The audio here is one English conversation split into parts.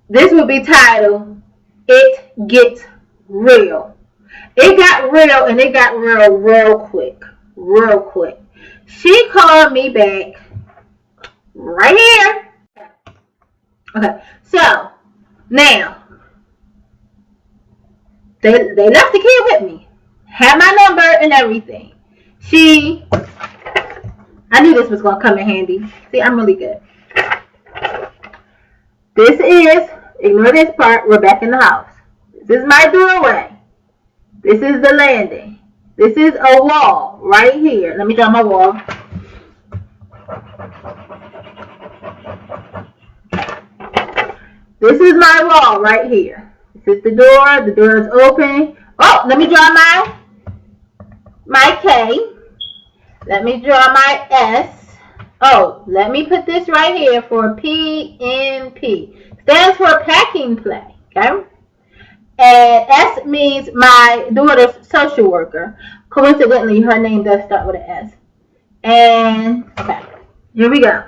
this will be titled, It Gets Real. It got real, and it got real real quick. Real quick. She called me back right here. Okay, so now they left the kid with me. Had my number and everything. I knew this was going to come in handy. See, I'm really good. This is, ignore this part, we're back in the house. This is my doorway. This is the landing. This is a wall right here. Let me draw my wall. This is my wall right here. This is the door. The door is open. Oh, let me draw my K. Let me draw my S. Oh, let me put this right here for PNP. Stands for packing play, okay? And S means my daughter's social worker. Coincidentally, her name does start with an S. And, okay, here we go.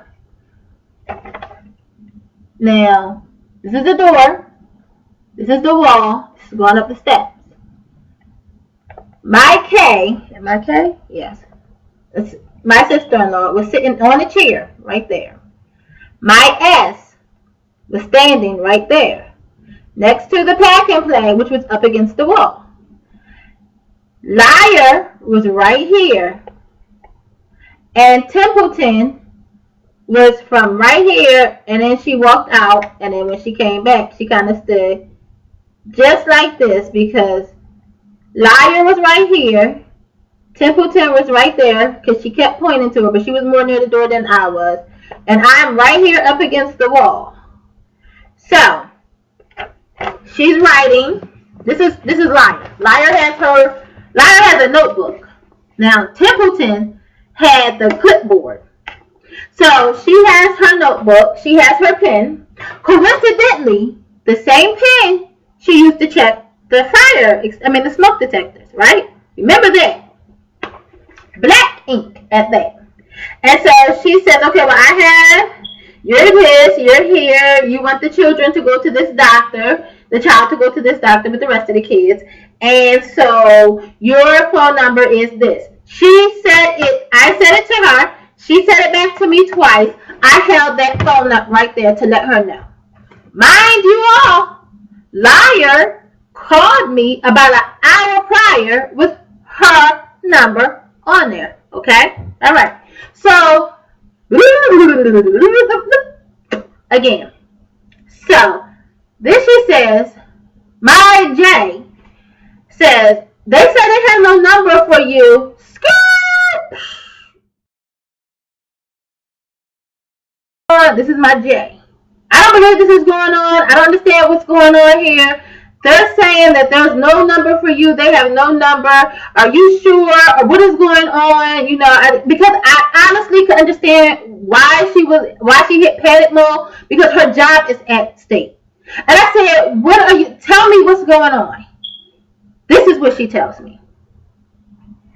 Now, this is the door. This is the wall. This is going up the steps. My K, am I K? Yes. My sister-in-law was sitting on a chair right there. My S was standing right there, next to the pack and play, which was up against the wall. Liar was right here, and Templeton was from right here, and then she walked out, and then when she came back, she kind of stood just like this, because Liar was right here, Templeton was right there, because she kept pointing to her, but she was more near the door than I was, and I'm right here up against the wall. So she's writing. This is Liar. Liar has a notebook. Now Templeton had the clipboard. So she has her notebook. She has her pen. Coincidentally, the same pen she used to check the the smoke detectors, right? Remember that. Black ink at that. And so she says, okay, well, I have, you're this, you're here, you want the children to go to this doctor, the child to go to this doctor with the rest of the kids, and so your phone number is this. She said it, I said it to her, she said it back to me twice. I held that phone up right there to let her know. Mind you all, Liar called me about an hour prior with her number on there, okay? All right. So, again. So, then she says, my J says, they said they have no number for you. This is my J. I don't believe this is going on. I don't understand what's going on here. They're saying that there's no number for you. They have no number. Are you sure? Or what is going on? You know, because I honestly could understand why she hit panic mode, because her job is at stake. And I said, tell me what's going on. This is what she tells me.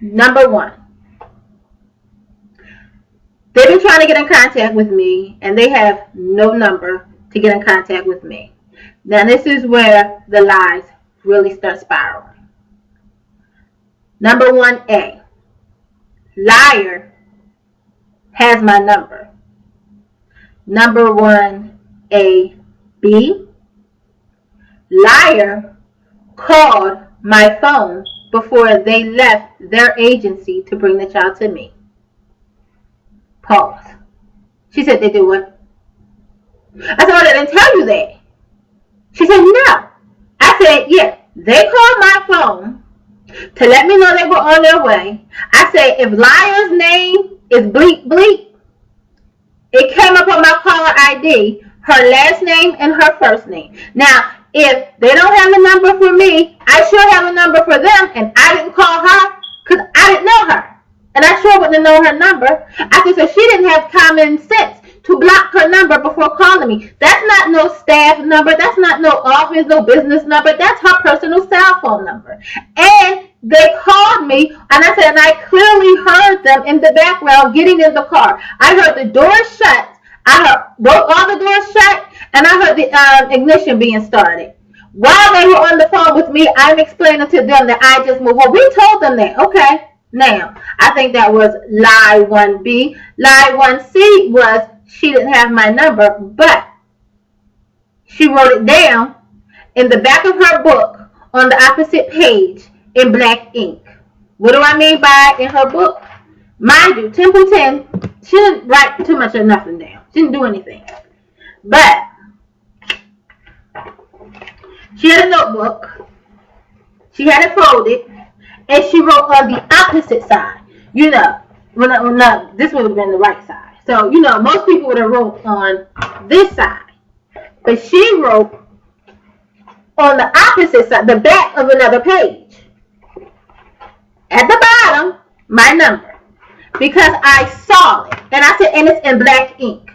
Number one, they've been trying to get in contact with me, and they have no number to get in contact with me. Now, this is where the lies really start spiraling. Number 1A, Liar has my number. Number 1AB, Liar called my phone before they left their agency to bring the child to me. Pause. She said, they did what? I said, well, I didn't tell you that. She said, no. I said, yeah, they called my phone to let me know they were on their way. I said, if Liar's name is Bleep Bleep, it came up on my caller ID, her last name and her first name. Now, if they don't have a number for me, I sure have a number for them, and I didn't call her because I didn't know her. And I sure wouldn't know her number. I said, so she didn't have common sense to block her number before calling me. That's not no staff number. That's not no office, no business number. That's her personal cell phone number. And they called me, and I said, and I clearly heard them in the background getting in the car. I heard the door shut. I heard all the doors shut, and I heard the ignition being started. While they were on the phone with me, I'm explaining to them that I just moved home. We told them that. Okay. Now, I think that was lie 1B. Lie 1C was she didn't have my number, but she wrote it down in the back of her book on the opposite page in black ink. What do I mean by in her book? Mind you, Templeton, she didn't write too much of nothing down. She didn't do anything. But she had a notebook. She had it folded. And she wrote on the opposite side. You know, well, this would have been the right side. So, you know, most people would have wrote on this side. But she wrote on the opposite side, the back of another page. At the bottom, my number. Because I saw it. And I said, and it's in black ink.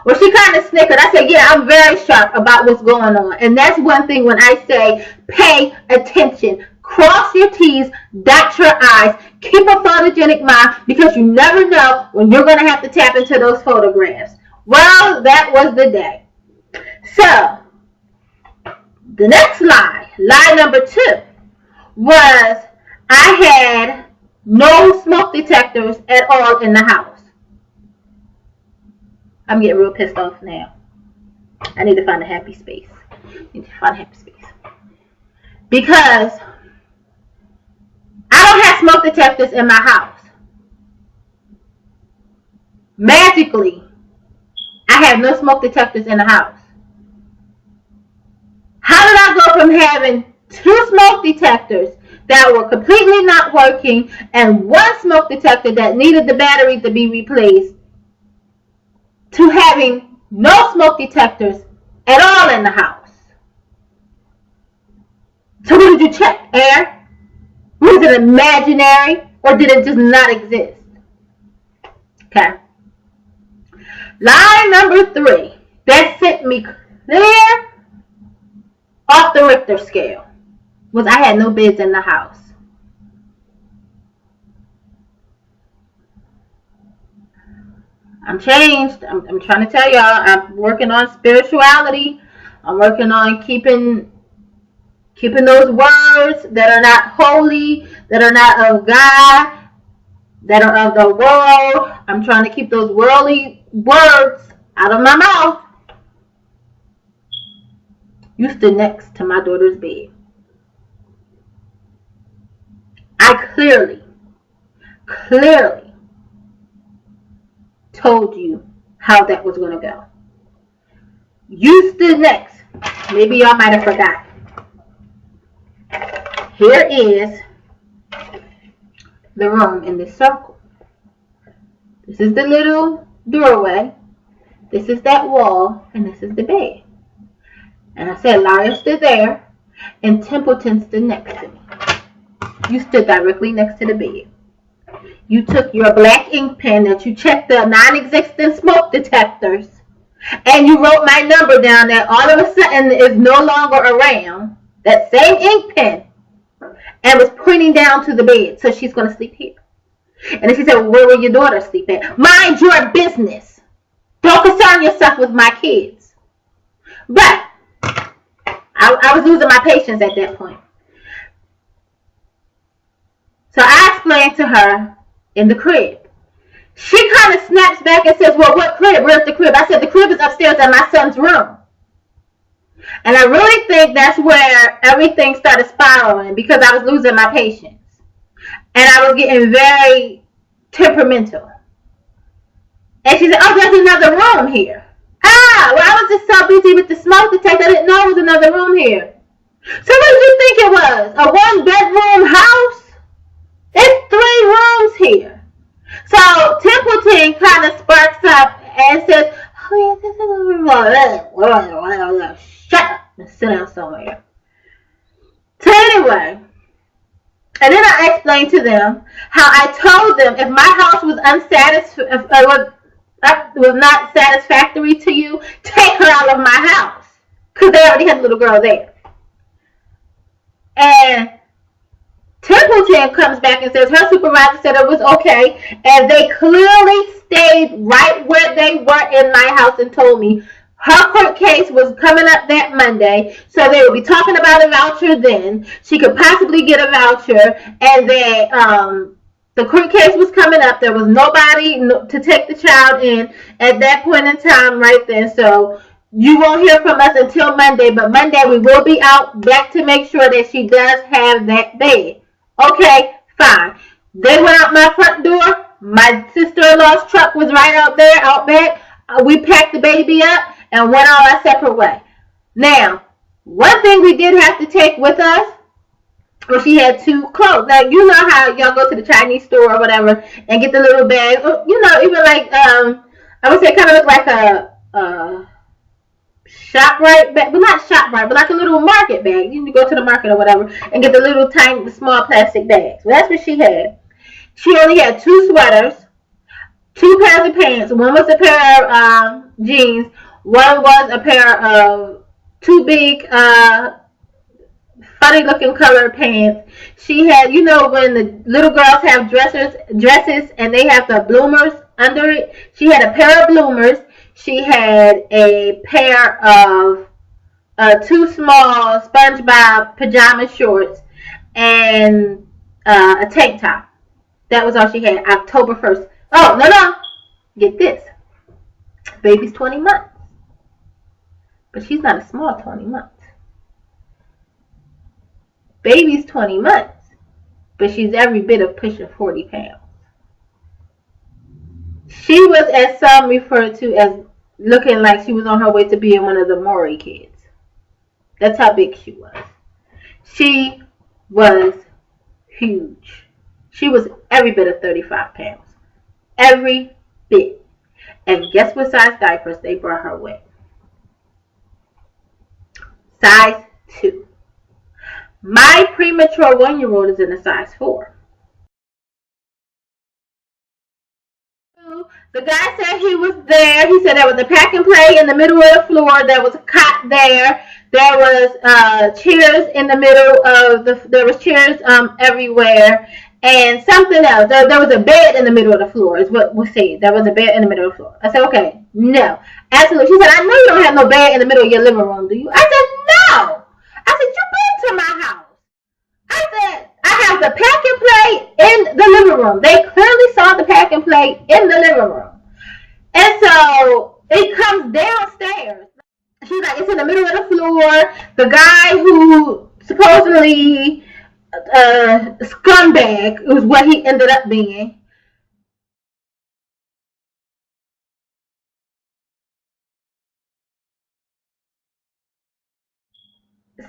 Well, she kind of snickered. I said, yeah, I'm very sharp about what's going on. And that's one thing when I say pay attention. Cross your T's, dot your I's, keep a photogenic mind because you never know when you're going to have to tap into those photographs. Well, that was the day. So, the next lie, lie number 2, was I had no smoke detectors at all in the house. I'm getting real pissed off now. I need to find a happy space. Because I don't have smoke detectors in my house. Magically, I have no smoke detectors in the house. How did I go from having 2 smoke detectors that were completely not working and 1 smoke detector that needed the battery to be replaced to having no smoke detectors at all in the house? So what did you check? Air? Was it imaginary or did it just not exist? Okay. Lie number 3 that sent me clear off the Richter scale was I had no beds in the house. I'm changed. I'm trying to tell y'all, I'm working on spirituality. I'm working on keeping those words that are not holy, that are not of God, that are of the world. I'm trying to keep those worldly words out of my mouth. You stood next to my daughter's bed. I clearly told you how that was going to go. You stood next. Maybe y'all might have forgot. Here is the room in this circle. This is the little doorway. This is that wall. And this is the bed. And I said, Lyra stood there. And Templeton stood next to me. You stood directly next to the bed. You took your black ink pen that you checked the non-existent smoke detectors. And you wrote my number down that all of a sudden is no longer around. That same ink pen. And was pointing down to the bed. So she's going to sleep here. And then she said, well, where will your daughter sleep at? Mind your business. Don't concern yourself with my kids. But I was losing my patience at that point. So I explained to her in the crib. She kind of snaps back and says, well, what crib? Where's the crib? I said, the crib is upstairs in my son's room. And I really think that's where everything started spiraling because I was losing my patience. And I was getting very temperamental. And she said, oh, there's another room here. Well, I was just so busy with the smoke detector, I didn't know there was another room here. So what did you think it was? A 1-bedroom house? There's 3 rooms here. So Templeton kind of sparks up and says, oh, yeah, shut up and sit down somewhere. So anyway, and then I explained to them how I told them if my house was was not satisfactory to you, take her out of my house. Because they already had a little girl there. And Templeton comes back and says her supervisor said it was okay. And they clearly stayed right where they were in my house and told me Her court case was coming up that Monday, so they would be talking about a voucher then. She could possibly get a voucher, and then the court case was coming up. There was nobody to take the child in at that point in time right then. So you won't hear from us until Monday, but Monday we will be out back to make sure that she does have that bed. Okay, fine. They went out my front door. My sister-in-law's truck was right out there, out back. We packed the baby up and went on our separate way. Now, one thing we did have to take with us, well, she had 2 clothes. Now, you know how y'all go to the Chinese store or whatever and get the little bag. You know, even like, I would say kind of look like a ShopRite bag, but not ShopRite, but like a little market bag. You can go to the market or whatever and get the little tiny, small plastic bags. Well, that's what she had. She only had 2 sweaters, 2 pairs of pants. One was a pair of jeans. One was a pair of 2 big, funny looking colored pants. She had, you know, when the little girls have dresses and they have the bloomers under it. She had a pair of bloomers. She had a pair of 2 small SpongeBob pajama shorts and a tank top. That was all she had. October 1st. Oh, no. Get this. Baby's 20 months. But she's not a small 20 months. Baby's 20 months. But she's every bit of pushing 40 pounds. She was, as some refer to as, looking like she was on her way to being one of the Maury kids. That's how big she was. She was huge. She was every bit of 35 pounds. Every bit. And guess what size diapers they brought her with? Size 2. My premature 1-year-old is in a size 4. The guy said he was there. He said there was a pack and play in the middle of the floor. There was a cot there. There was chairs in the middle of there was chairs everywhere. And something else. There was a bed in the middle of the floor is what was said. There was a bed in the middle of the floor. I said, okay, no. Absolutely. She said, I know you don't have no bed in the middle of your living room, do you? I said, no. I said, you've been to my house. I said, I have the pack and play in the living room. They clearly saw the pack and play in the living room. And so it comes downstairs. She's like, it's in the middle of the floor. The guy who supposedly scumbag was what he ended up being.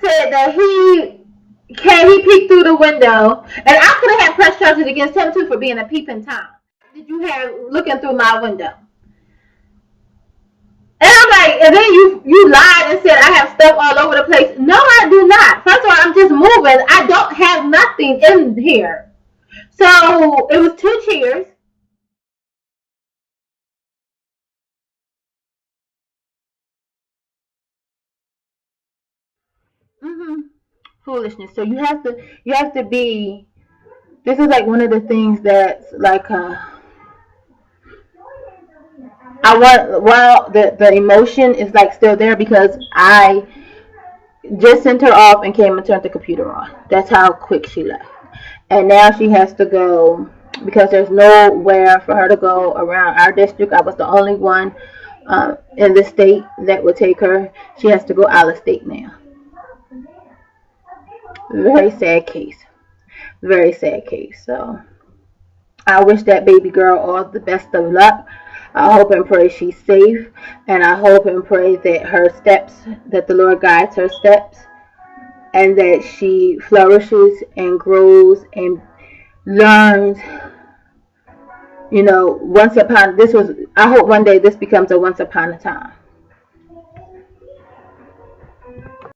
Said that he peeked through the window, and I could have had press charges against him too for being a peeping Tom. Did you have looking through my window? And I'm like, and then you lied and said I have stuff all over the place. No, I do not. First of all, I'm just moving. I don't have nothing in here. So it was 2 chairs. Foolishness. So you have to be. This is like one of the things that's like I want, well, the emotion is like still there because I just sent her off and came and turned the computer on. That's how quick she left. And now she has to go because there's nowhere for her to go around our district. I was the only one in the state that would take her. She has to go out of state now. Very sad case. Very sad case. So I wish that baby girl all the best of luck. I hope and pray she's safe, and I hope and pray that her steps, that the Lord guides her steps, and that she flourishes and grows and learns. You know, I hope one day this becomes a once upon a time.